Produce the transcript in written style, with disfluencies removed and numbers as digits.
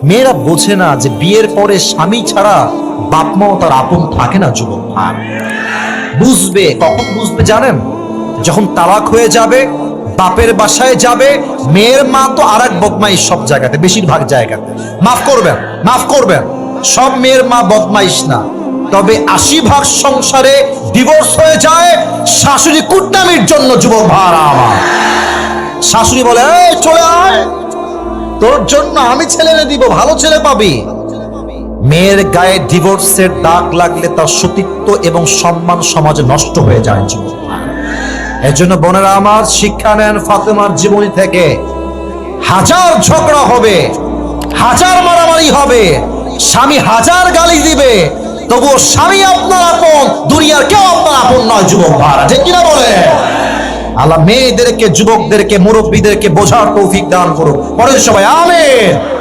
মেয়েরা বোঝে না যে বিয়ের পরে স্বামী ছাড়া বাপ মাও তার আপন থাকে না যুবক ভাই। বুঝবে কখন বুঝবে জানেন? যখন তালাক হয়ে যাবে, বাপের বাসায় যাবে, মেয়ের মা তো আর এক বদমাইশ সব জায়গাতে, বেশিরভাগ জায়গাতে। মাফ করবেন, মাফ করবেন, সব মেয়ের মা বদমাইশ না, তবে 80% সংসারে ডিভোর্স হয়ে যায় শাশুড়ি কুটনামির জন্য। যুবক ভাড়া আমার শাশুড়ি বলে, এই চলে আয়, তোর জন্য আমি ছেলে এনে দিব, ভালো ছেলে পাবি। মেয়ের গায়ে ডিভোর্সের দাগ লাগলে তার সতীত্ব এবং সম্মান সমাজে নষ্ট হয়ে যায় যুবক। এর জন্য বোনেরা আমার, শিক্ষা নেন ফাতেমার জীবনী থেকে। হাজার ঝগড়া হবে, হাজার মারামারি হবে, স্বামী হাজার গালি দিবে, তবুও স্বামী আপনার আপন, দুনিয়ার কেউ আপনার আপন নয় যুবক ভাড়া, ঠিক কিনা বলে? আল্লাহ মেয়েদেরকে, যুবকদেরকে, মুরব্বীদেরকে বোঝার তৌফিক দান করুক। পরে সবাই আমিন।